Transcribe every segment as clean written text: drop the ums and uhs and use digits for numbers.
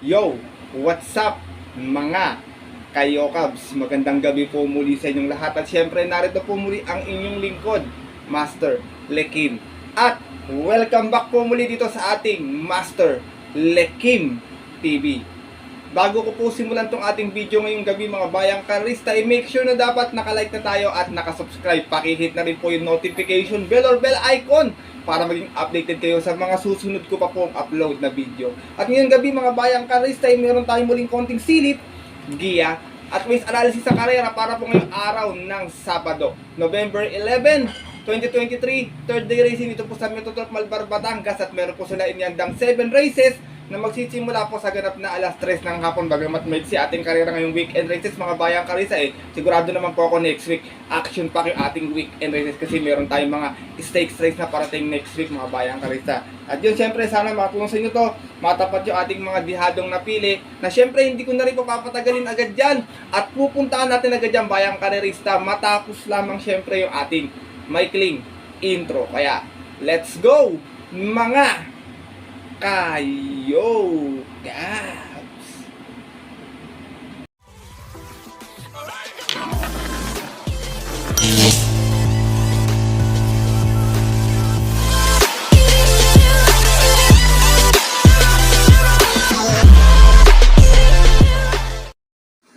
Yo, what's up mga kayokabs? Magandang gabi po muli sa inyong lahat. At syempre narito po muli ang inyong lingkod, Master Lekim. At welcome back po muli dito sa ating Master Lekim TV. Bago ko po simulan tong ating video ngayong gabi mga bayang karista, make sure na dapat nakalike na tayo at nakasubscribe. Pakihit na rin po yung notification bell or bell icon para maging updated kayo sa mga susunod ko pa pong upload na video. At ngayong gabi mga bayang karista, meron tayong muling konting silip, giya, at waste analysis sa karera para po ngayong araw ng Sabado, November 11, 2023, third day racing dito po sa Metro Malbar, Batangas. At meron po sila inyandang 7 races na magsisimula po sa ganap na alas 3 ng hapon. Bagamat may si ating karera ngayong weekend races mga bayang karisa, sigurado naman po ako next week action pack yung ating weekend races kasi meron tayong mga stakes race na parating next week mga bayang karisa. At yun, syempre sana makatulong sa inyo to, matapat yung ating mga dihadong napili na syempre hindi ko na rin papatagalin agad dyan at pupuntahan natin agad dyan bayang karerista matapos lamang syempre yung ating maikling intro. Kaya let's go mga kayo Gabs!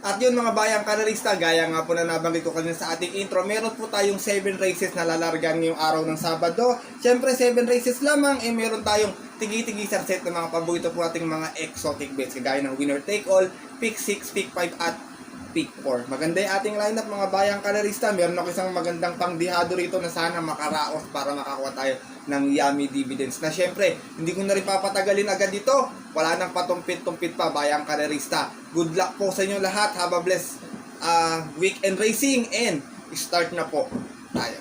At yun mga bayang karerista, gaya nga po na nabanggit ko kanina sa ating intro, meron po tayong 7 races na lalargan ngayong araw ng Sabado. Siyempre 7 races lamang, meron tayong tigi-tigi sa set ng mga paborito po ating mga exotic bets, kagaya ng winner take all, pick 6, pick 5 at pick 4. Maganda yung ating lineup mga bayang karerista. Meron ako isang magandang pangdihado rito na sana makaraos para makakuha tayo ng yummy dividends. Na syempre, hindi ko na rin papatagalin agad dito. Wala nang patumpit-tumpit pa bayang karerista. Good luck po sa inyo lahat. Have a blessed weekend racing and start na po tayo.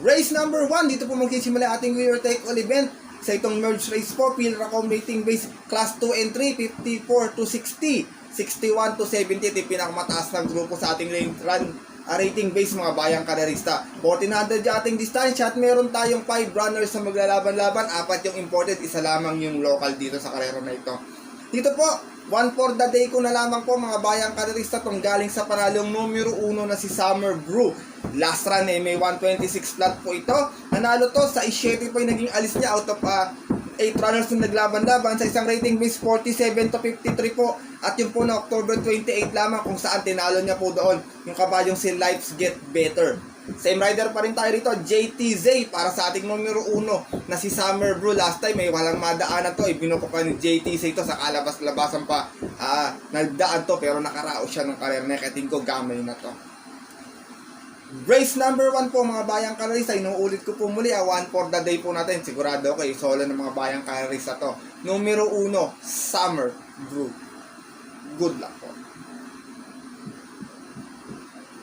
Race number 1, dito po magsisimula ating winner take all event. Sa itong merge race po, Pilracom rating base class 2 and 3, 54 to 60. 61 to 70, ito yung pinakamataas ng grupo sa ating rating base mga bayang karerista. 1400 yung ating distansya at meron tayong 5 runners na maglalaban-laban. 4 yung imported, isa lamang yung local dito sa karera na ito. Dito po, 1 for the day ko na lamang po mga bayang karerista, tong galing sa panalong numero 1 na si Summer Brew. Last run may 126 flat po ito. Nanalo to sa 7 po yung naging alis niya out of 8 runners na naglaban-laban sa isang rating base 47 to 53 po. At yung po na October 28 lamang kung saan tinalo niya po doon yung kabalyong si Life's Get Better. Same rider pa rin tayo rito, JTZ para sa ating numero 1 na si Summer Brew. Last time may walang madaanan to, binuko pa ni JTZ ito sa kalabas-labasan pa nagdaan to pero nakaraos siya ng karera na kating ko gamay na to. Race number 1 po mga bayang karerista, inuulit ko po muli 1 for the day po natin. Sigurado ko solo ng mga bayang karerista to. Numero 1, Summer Brew. Good luck po.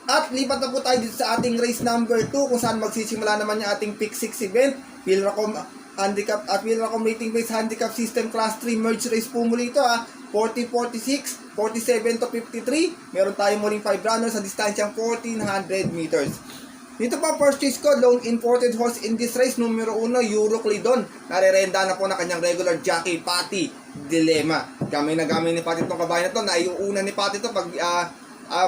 At lipat na po tayo dito sa ating race number 2 kung saan magsisimula naman yung ating pick 6 event. Pilracom handicap at Pilracom rating based handicap system class 3 merge race po muli ito 40-46, 47 to 53. Meron tayong muling 5 runners sa distansyang 1400 meters. Dito pa first choice ko, lone imported horse in this race, numero 1, Euroclidon. Narerenda na po na kanyang regular jockey, Patty Dilemma. Gamay na gamay ni Patty itong kabayan na to. Naiuuna ni Patty ito pag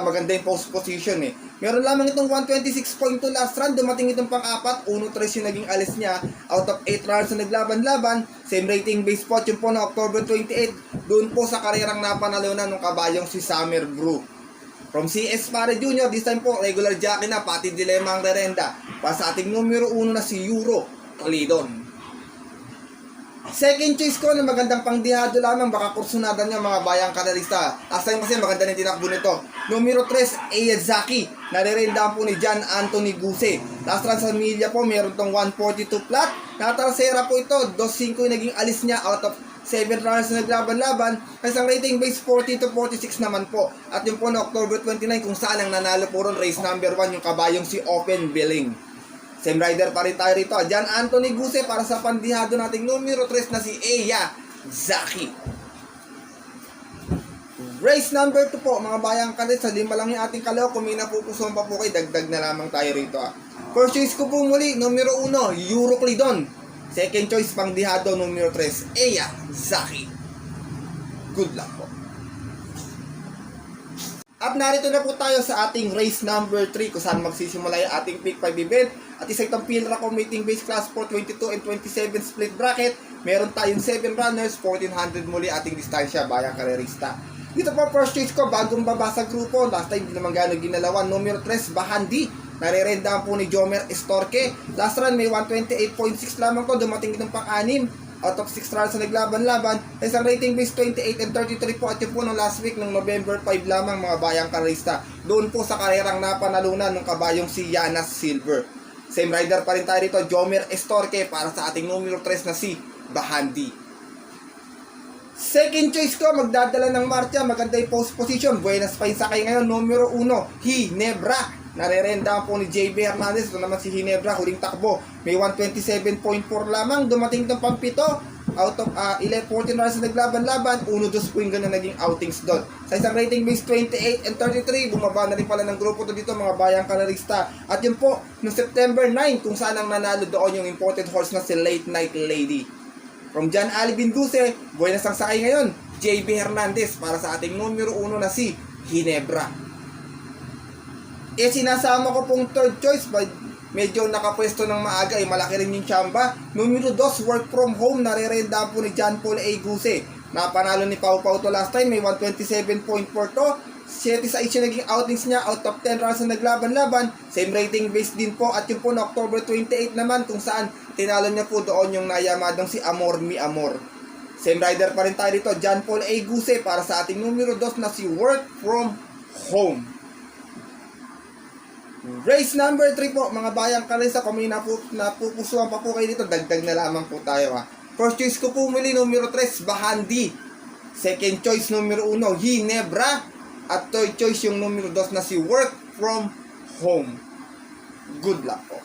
maganda yung post position Meron lamang itong 126.2 last run. Dumating itong pang-4, 1-3 yung naging alis niya out of 8 runs na naglaban-laban. Same rating base spot yung po na October 28. Doon po sa karerang napanalunan ng kabayong si Summer Brew. From CS Pare Jr., this time po regular jockey na Patty Dilemma ang rerenda para sa ating numero 1 na si Euroclidon. Second choice ko na magandang pangdihado lamang, baka kursunada niya mga bayang karerista. Last time kasi maganda na tinakbo nito. Numero 3, Ayazaki. Narerendaan po ni John Anthony Guse. Last run sa Emilia po, meron tong 142 flat. Nakatarasera po ito, 2.5 yung naging alis niya out of 7 runners na naglaban-laban. Isang rating base 40 to 46 naman po. At yung po na October 29 kung saan ang nanalo po ron race number 1 yung kabayong si Open Billing. Same rider pa rin tayo rito. John Anthony Guse para sa pandihado nating numero 3 na si Ayazaki. Race number 2 po mga bayang kalit. Sa 5 lang yung ating kalaw. Kung may napupusuan pa po kayo, dagdag na lamang tayo rito First choice ko po muli, numero 1, Euroclidon. Second choice, pangdihado, numero 3, Ayazaki. Good luck po. At narito na po tayo sa ating race number 3 kung saan magsisimula yung ating Pick 5 event. At isa itong PhilRaco Mating Base Class 4, 22 and 27 split bracket. Meron tayong 7 runners, 1400 muli ating distansya bayang karerista. Dito po first choice ko, bagong baba sa grupo. Last time hindi naman gano'ng ginalawan. Numero 3, Bahandi. Nare-rendahan po ni Jomer Estorque. Last run may 128.6 lamang ko. Dumating itong pang-6. Out of 6 runs na naglaban-laban. Isang rating base 28 and 33 po. At yun po ng last week ng November 5 lamang mga bayang karerista. Doon po sa karerang napanalunan ng kabayong si Yanas Silver. Same rider pa rin tayo dito, Jomer Estorque para sa ating numero 3 na si Bahandi. Second choice ko, magdadala ng marcha, maganda yung post position. Buenas pa yung sakay ngayon, numero 1, Ginebra. Nare-rendahan po ni JB Hernandez. Ito naman si Ginebra, huling takbo. May 127.4 lamang. Dumating itong pampito. Out of 14 runs na naglaban-laban. 1-2 po yung gano'n naging outings doon. Sa isang rating base 28 and 33, bumaba na rin pala ng grupo to dito mga bayang karerista. At yun po, noong September 9, kung saan ang nanalo doon yung imported horse na si Late Night Lady. From John Alvin Guse, buenas ang sakay ngayon, JB Hernandez para sa ating numero 1 na si Ginebra. Sinasama ko pong third choice, medyo nakapwesto ng maaga, malaki rin yung tsamba. Numero 2, Work From Home, nare-rendahan po ni John Paul A. Guse. Napanalo ni Pau Pau to last time, may 127.4 to. 7 sa 8 yung naging outings niya, out of 10 runs na naglaban-laban. Same rating base din po. At yung po na October 28 naman, kung saan tinalo niya po doon yung nayamadong si Amor Mi Amor. Same rider pa rin tayo dito, John Paul A. Guse para sa ating numero 2 na si Work From Home. Race number 3 po, mga bayang karerista. Kung may napupusuan pa po kayo dito, dagdag na lamang po tayo ha. First choice ko po muli, numero 3, Bahandi. Second choice, numero 1, Ginebra. At third choice, yung numero 2 na si Work From Home. Good luck po.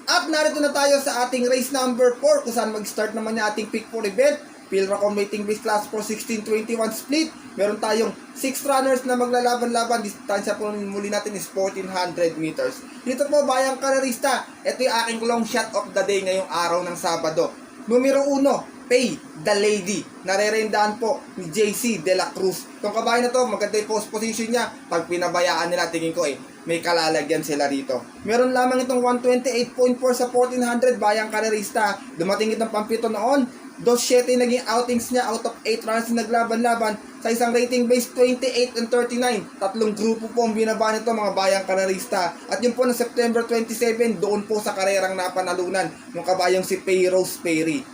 At narito na tayo sa ating race number 4 kung saan mag-start naman yung ating Pick 4 event. PhilRaco Mating Base Class 4, 16-21 split. Meron tayong 6 runners na maglalaban-laban. Distansya po muli natin is 1400 meters. Dito po bayang karerista, ito yung aking long shot of the day ngayong araw ng Sabado. Numero 1, Pay the Lady. Nare-rendahan po ni JC De La Cruz. Itong kabayan na to, maganda yung post position niya. Pag pinabayaan nila, tingin ko may kalalagyan sila rito. Meron lamang itong 128.4 sa 1400 bayang karerista. Dumating itong pampito noon. 2-7 naging outings niya out of 8 runs na naglaban-laban sa isang rating base 28 and 39. Tatlong grupo po ang binaba nito mga bayang karerista. At yun po na September 27, doon po sa karerang napanalunan ng kabayang si Payrose Perry.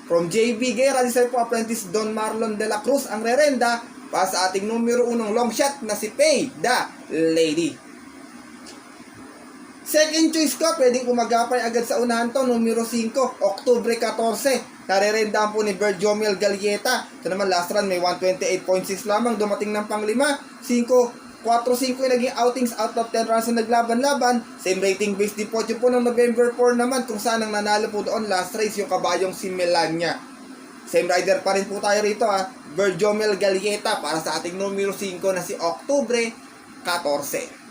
From JB Guerra, this po apprentice Don Marlon De La Cruz ang rerenda para sa ating numero 1 long shot na si Pay the Lady. Second choice ko, pwedeng umagapay agad sa unahan to, numero 5, Octubre 14. Nare-rendahan po ni Berjomel Galieta. Ito naman last run may 128.6 lamang. Dumating ng pang 5. 4-5 yung naging outings out of 10 runs na naglaban-laban. Same rating base din po. Yung po ng November 4 naman kung saan ang nanalo po doon last race yung kabayong si Melania. Same rider pa rin po tayo rito ha. Berjomel Galieta para sa ating numero 5 na si Octubre 14.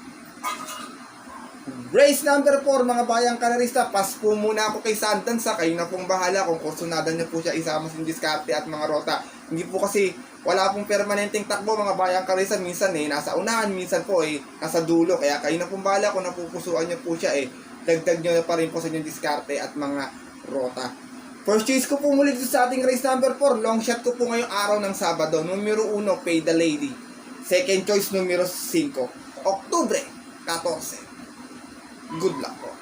Race number 4 mga bayang karerista. Pass po muna ako kay Santansa. Kayo na pong bahala kung kursunadan niyo po siya isama sa diskarte at mga rota. Hindi po kasi wala pong permanenteng takbo mga bayang karerista. Minsan nasa unahan, minsan po nasa dulo. Kaya kayo na pong bahala kung napupusuan niyo po siya dagdag niyo pa rin po sa inyong diskarte at mga rota. First choice ko po muli sa ating race number 4. Long shot ko po ngayong araw ng Sabado. Numero 1, Pay the Lady. Second choice, numero 5, Octubre 14. Good luck po.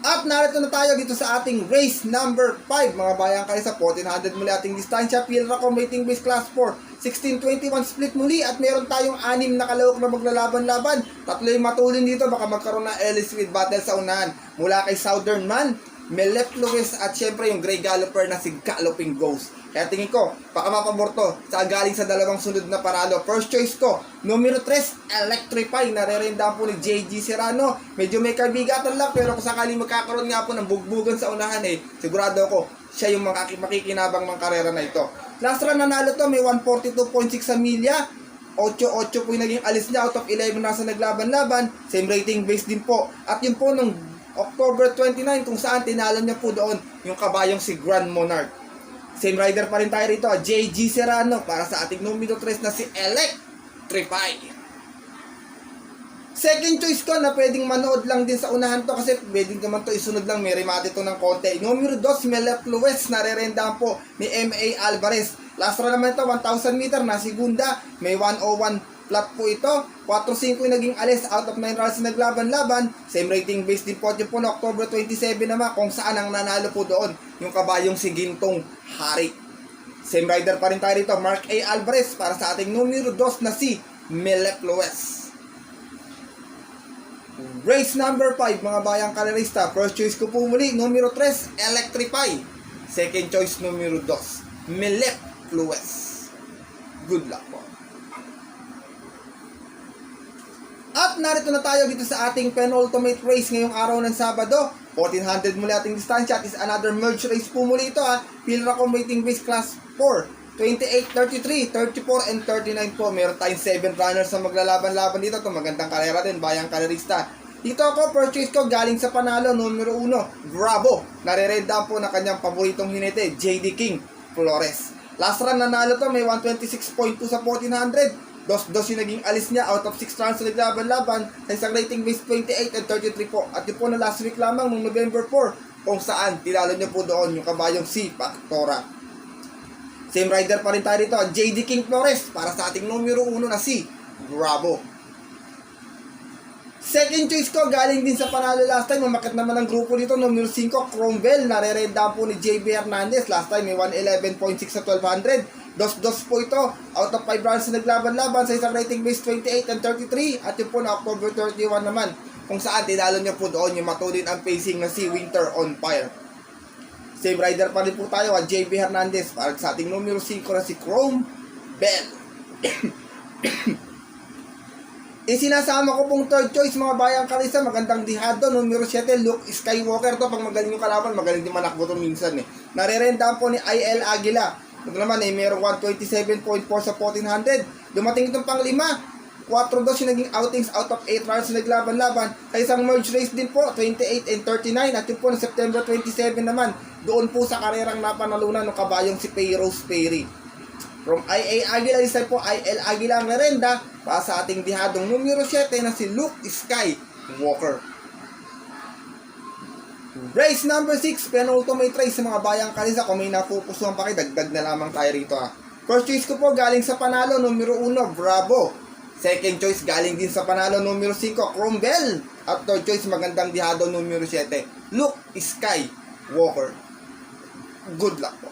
At narito na tayo dito sa ating race number 5 mga bayang karerista. 1400 muli ating distansya. PhilRaco Mating Base Class 4, 16-21 split muli. At meron tayong 6 na kalawak na maglalaban-laban. 3 yung matulin dito. Baka magkaroon na Ellis with battle sa unahan. Mula kay Southern Man, Melep Lewis at syempre yung Grey Galloper na si Galloping Ghost. Kaya tingin ko, baka mapabor to sa galing sa dalawang sunod na paralo. First choice ko, numero 3, Electrify. Nare-rendahan po ni JG Serrano. Medyo may kabigatan lang pero kung sakaling magkakaroon nga po ng bugbugan sa unahan sigurado ako siya yung makikinabang ng karera na ito. Last run nanalo to, may 142.6 sa milya. 8-8 po yung naging alis niya out of 11 nasa naglaban-laban. Same rating base din po. At yun po nung October 29 kung saan tinalo niya po doon yung kabayong si Grand Monarch. Same rider pa rin tayo rito, JG Serrano para sa ating numero 3 na si Electrify. Second choice ko na pwedeng manood lang din sa unahan to kasi pwedeng naman to isunod lang, may remate to ng konti. Numero 2, Melep Luis, narerendahan po ni M.A. Alvarez. Last round naman ito, 1,000 meter na segunda, may 101 flat po ito. 4-5 yung naging alis out of 9 rounds na naglaban-laban. Same rating base din po yun po na October 27 naman kung saan ang nanalo po doon yung kabayong si Gintong Hari. Same rider pa rin tayo rito, Mark A. Alvarez para sa ating numero 2 na si Melep Luis. Race number 5, mga bayang kalerista. First choice ko po muli, numero 3, Electrify. Second choice, numero 2, Melep Luis. Good luck po. At narito na tayo dito sa ating penultimate race ngayong araw ng Sabado. 1400 muli ating distansya at is another merge race po muli ito ha. Pilracom rating base class 4. 28, 33, 34, and 39 po. Meron tayong 7 runners na maglalaban-laban dito. Ito magandang kalera din, bayang kalerista. Dito ako, purchase ko galing sa panalo, numero 1, Bravo. Nare-reddown po na kanyang paboritong hinete, JD King Flores. Last run nanalo to, may 126.2 sa 1400. Dos yung naging alis niya out of 6 rounds na naglaban-laban sa isang rating base 28 and 33 po. At yun po na last week lamang, noong November 4, kung saan tinalo niya po doon yung kabayong si Pactora. Same rider pa rin tayo dito, JD King Flores para sa ating numero 1 na si Bravo. Second choice ko, galing din sa panalo last time. Mamakit naman ang grupo dito, numero 5, Cromwell. Nare-reddown po ni JB Hernandez. Last time may 111.6 sa 1200. Dos po ito. Out of 5 rounds na naglaban-laban sa isang rating base 28 and 33. At yun po na October 31 naman. Kung saan tinalo niya po doon yung matulin ang pacing na si Winter on Fire. Same rider pa rin po tayo, JB Hernandez para sa ating numero 5 na si Cromwell. Isinasama ko pong third choice, mga bayang kalisa, magandang dihado, numero 7, Luke Skywalker. To pag magaling yung kalaban, magaling din manakbo to minsan eh. Narerentahan po ni IL Aguila. Ito naman eh, merong 127.4 sa 1400. Dumating itong pang 5. 4-2 yung naging outings out of 8 rounds na naglaban-laban. Sa isang merge race din po, 28 and 39. At yun po na September 27 naman, doon po sa karerang napanalunan ng kabayong si Payrose Perry. From IA Aguila, this time po IL Aguila ang narenda para sa ating dihadong numero 7 na si Luke Skywalker. Race number 6, penultimate race sa mga bayang kalisa. Kung may napupusuhan pa kayo, dagdag na lamang tayo rito ha. First choice ko po galing sa panalo, numero 1, Bravo. Second choice galing din sa panalo, numero 5, Cromwell. At third choice, magandang dihado, numero 7, Luke Skywalker. Good luck po.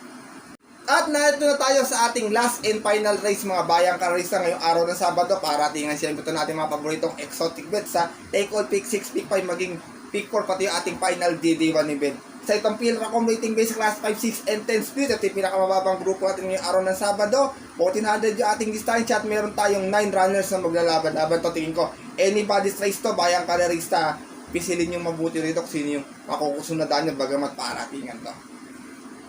At narito na tayo sa ating last and final race, mga bayang karista ngayong araw ng Sabado. Para tingnan siyempre ito natin mga paboritong exotic bets sa Take All, Pick 6, Pick 5, maging Pick 4, pati yung ating final DD1 event. Sa itong Pilracom rating base class 5, 6, and 10 speed. Ito yung pinakamababang grupo natin ngayong araw ng Sabado. 1400 yung ating distansya at meron tayong 9 runners na maglalaban-laban. Ito tingin ko, anybody's race to, bayang karista. Pisilin yung mabuti rito kung sino yung makukusunadaan nyo bagamat paratingan to.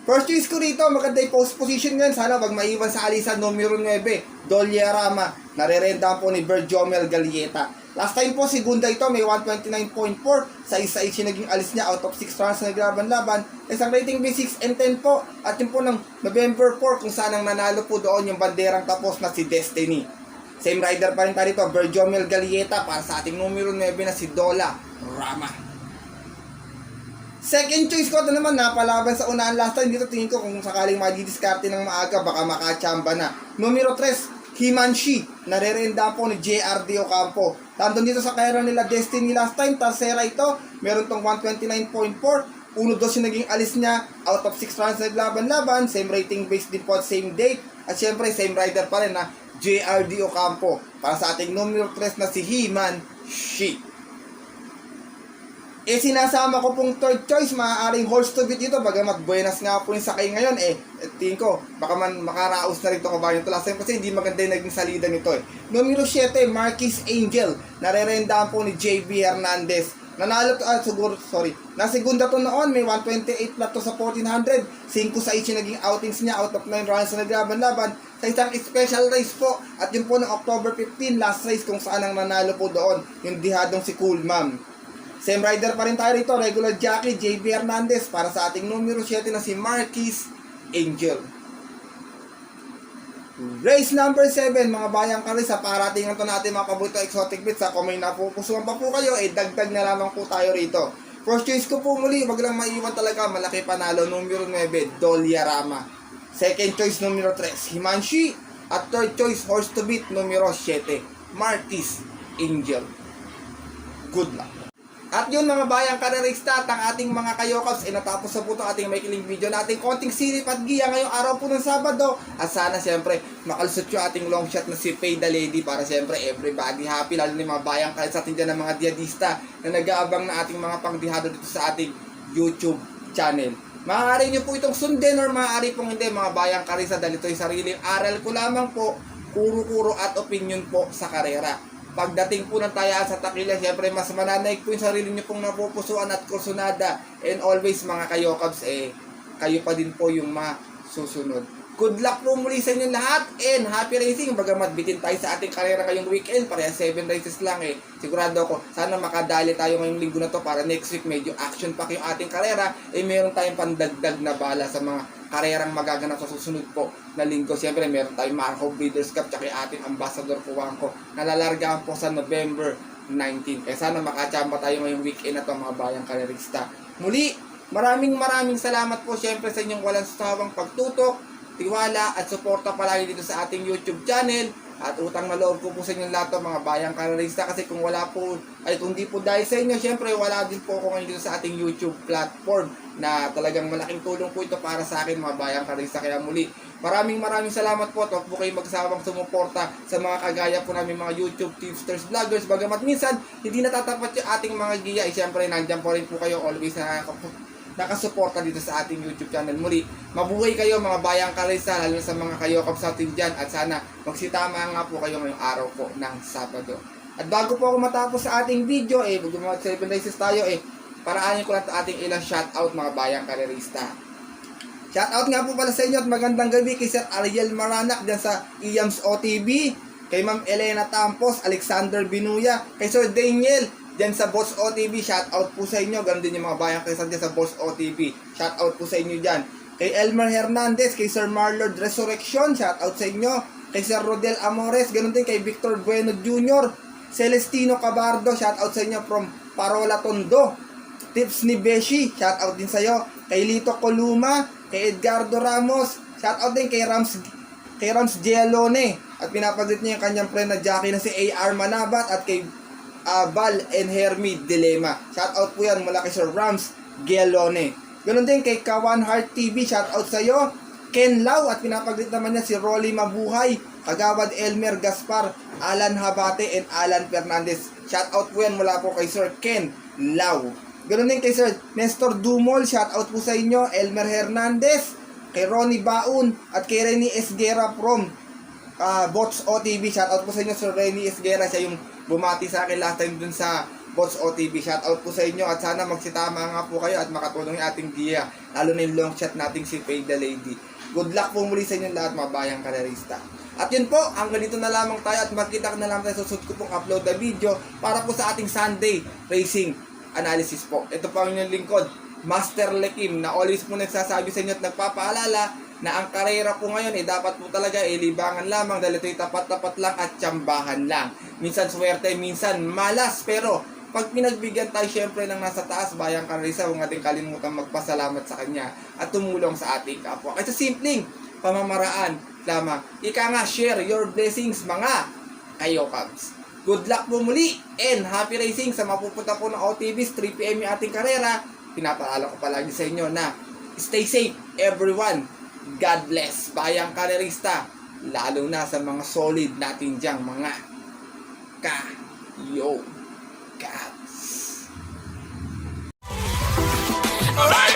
First choice ko rito, maganda yung post position ngayon. Sana wag maiwan sa alisan, numero 9, Dollarama. Narerentahan po ni Berjomel Galieta. Last time po, segunda ito, may 129.4. Sa isa naging alis niya out of 6 rounds na naglaban-laban. Isang rating base 6 and 10 po. At yun po ng November 4, kung saan ang nanalo po doon yung banderang tapos na si Destiny. Same rider pa rin tayo dito, Berjomel Galieta para sa ating numero 9 na si Dollarama. Second choice ko, ito naman, napalaban sa unahan last time. Dito tingin ko kung sakaling madidiskarte ng maaga, baka makachamba na. Numero 3, Himanshi. Narerenda po ni JRD Ocampo. Tandun dito sa kaya nila Destiny last time. Tarsera ito, meron tong 129.4. 1-2 yung naging alis niya. Out of 6 rounds na naglaban-laban. Same rating base din po at same date. At syempre, same rider pa rin na JRD Ocampo. Para sa ating numero 3 na si Himanshi. Sinasama ko pong third choice, maaaring horse to beat dito, bagamat buenas nga po yung sakay ngayon, tingin ko, baka man makaraos na rin ito kabayan ito last time kasi hindi maganda yung naging salida nito Numero 7, Marquis Angel, narerendaan po ni JB Hernandez. Nanalo to, nasegunda to noon, may 128 flat to sa 1400, 5 sa each yung naging outings niya, out of 9 rounds na naglaban-laban, sa isang special race po, at yun po ng October 15, last race kung saan ang nanalo po doon, yung dihadong si Cool Ma'am. Same rider pa rin tayo rito, regular jockey, JB Hernandez, para sa ating numero 7 na si Marquis Angel. Race number 7, mga bayang karisa, parating to natin mga paborito exotic bits. Kung may napupusuan pa po kayo, dagdag na lamang po tayo rito. First choice ko po muli, wag lang maiwan talaga, malaki panalo, numero 9, Doliarama. Second choice, numero 3, Himanshi. At third choice, horse to beat, numero 7, Marquis Angel. Good luck. At yun mga bayang karerista, at ang ating mga kayokaps, natapos na po ito ating maikling video natin. Konting silip at giya ngayong araw po ng Sabado. At sana siyempre makalusot yung ating long shot na si Pay the Lady para siyempre everybody happy. Lalo na mga bayang karerista atin dyan ng mga diadista na nag-aabang na ating mga pangdihado dito sa ating YouTube channel. Maaari nyo po itong sundin or maaari pong hindi mga bayang karerista dahil ito'y sariling aral ko lamang po, kuro-kuro at opinion po sa karera. Pagdating po ng tayaan sa takilya, siyempre mas mananaig po yung sarili nyo pong napupusuan at kursunada. And always mga kayokabs, kayo pa din po yung masusunod. Good luck po muli sa inyo lahat and happy racing. Bagamat bitin tayo sa ating karera ngayong weekend, pareha 7 races lang Sigurado ako, sana makadali tayo ngayong linggo na to para next week medyo action pa yung ating karera. Meron tayong pandagdag na bala sa mga karerang magaganap sa susunod po na linggo. Siyempre, meron tayong Marco Breeders' Cup tsaka ating Ambassador Powanko na lalargaan po sa November 19. Sana makachamba tayo ngayong weekend na to mga bayang karerista. Muli, maraming salamat po siyempre sa inyong walang sawang pagtutok, tiwala at suporta palagi dito sa ating YouTube channel. At utang na loob ko po sa inyo lahat mga bayang karerista, kasi kung wala po, kung di po dahil sa inyo, syempre wala din po ako ngayon dito sa ating YouTube platform na talagang malaking tulong po ito para sa akin mga bayang karerista. Kaya muli, maraming salamat po. Huwag po kayo magsawang sumuporta sa mga kagaya po namin mga YouTube tipsters, vloggers. Bagamat minsan, hindi natatapat yung ating mga giya, syempre nandyan po rin po kayo always na nakasuporta dito sa ating YouTube channel. Muli, mabuhay kayo mga bayang karerista, lalo sa mga kayokaps natin dyan, at sana magsitama nga po kayo ngayong araw po ng Sabado. At bago po ako matapos sa ating video, mag 7 races tayo, paraanin ko lang ating ilang shoutout mga bayang karerista. Shoutout nga po pala sa inyo at magandang gabi kay Sir Ariel Maranak dyan sa IAMS OTV, kay Ma'am Elena Tampos, Alexander Binuya, kay Sir Daniel dyan sa Boss OTV, shoutout po sa inyo. Ganun din yung mga bayang karerista dyan sa Boss OTV, shoutout po sa inyo dyan. Kay Elmer Hernandez, kay Sir Marlord Resurrection, shoutout sa inyo. Kay Sir Rodel Amores, ganun din kay Victor Bueno Jr., Celestino Cabardo, shoutout sa inyo from Parola Tondo. Tips ni Beshi, shoutout din sa iyo. Kay Lito Columa, kay Edgardo Ramos, shoutout din kay Rams Gialone. At pinapaglit niya yung kanyang friend na jockey na si AR Manabat, at kay Val and Hermie Dilema. Shoutout po yan mula kay Sir Rams Gialone. Ganun din kay Kawan Heart TV, shoutout sa iyo. Ken Lau, at pinapaglit naman niya si Rolly Mabuhay, Kagawad Elmer Gaspar, Alan Habate and Alan Fernandez. Shoutout po yan mula po kay Sir Ken Lau. Ganun din kay Sir Nestor Dumol, shoutout po sa inyo. Elmer Hernandez, kay Ronnie Baun, at kay Rene Esguera from Bots OTV. Shoutout po sa inyo Sir Rene Esguera, siya yung bumati sa akin last time dun sa Bots OTV. Shoutout po sa inyo, at sana magsitama nga po kayo at makatulong yung ating giya, lalo na yung long shot nating si Pay the Lady. Good luck po muli sa inyo lahat mga bayang karerista. At yun po, hanggang dito na lamang tayo, at magkita na lang tayo sa susunod ko pong upload na video para po sa ating Sunday racing analysis po. Ito po ang inyong lingkod, Master Lekim, na always po nagsasabi sa inyo at nagpapaalala na ang karera po ngayon dapat po talaga libangan lamang, dahil ito'y tapat-tapat lang at tsambahan lang. Minsan swerte, minsan malas, pero pag pinagbigyan tayo syempre ng nasa taas, bayang karerista, huwag natin kalimutan magpasalamat sa kanya at tumulong sa ating kapwa. Kasi simpleng pamamaraan lamang. Ika nga, share your blessings mga kayokabs. Good luck po muli and happy racing sa mapupunta po ng OTVs. 3 PM yung ating karera. Pinapaalala ko palagi sa inyo na stay safe everyone. God bless bayang karerista, lalo na sa mga solid natin diyang mga kayo. Alright!